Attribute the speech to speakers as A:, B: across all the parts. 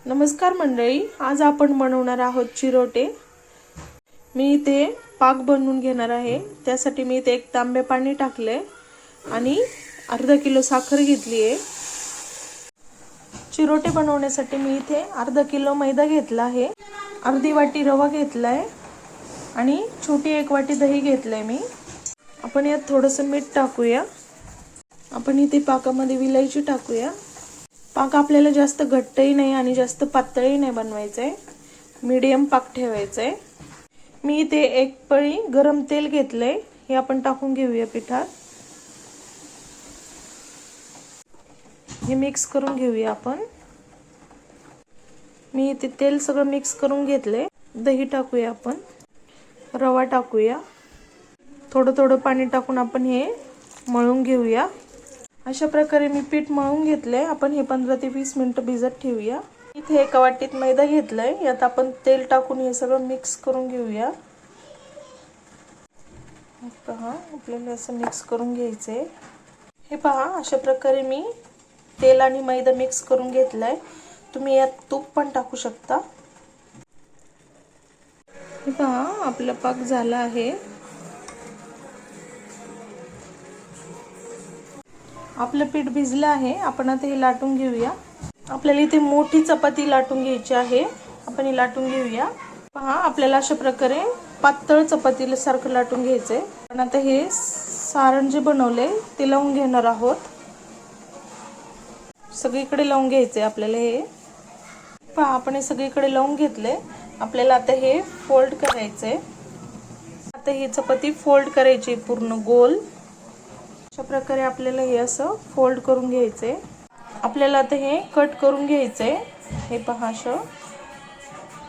A: नमस्कार मंडळी, आज आपण बनवणार आहोत चिरोटे। मी इथे पाक बनवून घेणार आहे। त्यासाठी मी इथे 1 तांबे पाणी टाकले आणि अर्धा किलो साखर घेतली आहे। चिरोटे बनवण्यासाठी मी इथे अर्धा किलो मैदा घेतला आहे, अर्धी वाटी रवा घेतलाय आणि छोटी 1 वाटी दही घेतलंय मी। आपण यात थोडंसं मीठ टाकूया। आपण इथे पाकामध्ये विलायची टाकूया। पाक आपल्याला जास्त घट्टही नाही आणि जास्त पातळही नाही बनवायचं आहे, मीडियम पाक ठेवायचा आहे। मी इथे 1 पळी गरम तेल घेतलंय, हे आपण टाकून घेऊया पिठात। हे मिक्स करून घेऊया आपण। मी इथे तेल सगळं मिक्स करून घेतले। दही टाकूया आपण, रवा टाकूया, थोडं थोडं पाणी टाकून आपण हे मळून घेऊया। अशा प्रकारे मी पीठ मळून घेतलंय। आपण हे 15 ते 20 मिनिटं भिजत ठेवूया। इथे 1 वाटीत मैदा घेतलाय, यात आपण तेल टाकून हे सगळं मिक्स करून घेऊया। पहा, आपल्याला असं मिक्स करून घ्यायचंय। हे पहा, अशा प्रकारे मी तेल आणि मैदा मिक्स करून घेतलाय। तुम्ही यात तूप पण टाकू शकता। हे पहा, आपला पाक झाला आहे। आपलं पीठ भिजलं आहे। आपण आता हे लाटून घेऊया। आपल्याला इथे मोठी चपाती लाटून घ्यायची आहे, आपण ही लाटून घेऊया। पहा, आपल्याला अशा प्रकारे पातळ चपातीला सारखं लाटून घ्यायचंय। पण आता हे सारण जे बनवले ते लावून घेणार आहोत। सगळीकडे लावून घ्यायचंय आपल्याला हे। पहा, आपण हे सगळीकडे लावून घेतले। आपल्याला आता हे फोल्ड करायचंय। आता ही चपाती फोल्ड करायची पूर्ण गोल। अशा प्रकारे आपल्याला हे असं फोल्ड करून घ्यायचंय। आपल्याला आता हे कट करून घ्यायचंय। हे पहा, असं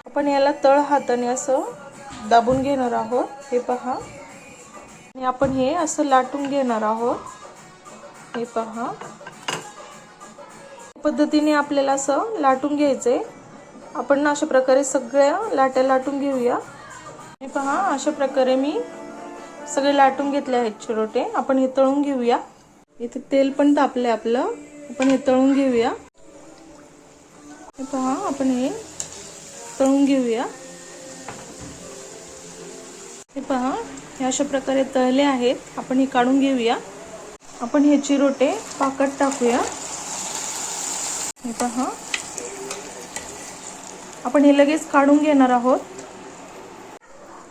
A: आपण याला तळ हाताने असं दाबून घेणार आहोत। हे पहा, आणि आपण हे असं लाटून घेणार आहोत। हे पहा, पद्धतीने आपल्याला असं लाटून घ्यायचंय। आपण अशा प्रकारे सगळ्या लाट्या लाटून घेऊया। हे पहा, अशा प्रकारे मी सगळे लाटून घेतले आहेत चिरोटे। आपण हे तळून घेऊया। इथे तेल पण तापलंय आपलं, आपण हे तळून घेऊया। हे पहा, आपण हे तळून घेऊया। हे पहा, हे अशा प्रकारे तळले आहेत। आपण हे काढून घेऊया। आपण हे चिरोटे पाकात टाकूया। हे पहा, आपण हे लगेच काढून घेणार आहोत।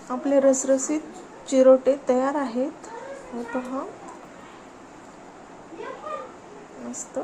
A: आपले रसरशीत चिरोटे तयार आहेत। हे पहा, मस्त।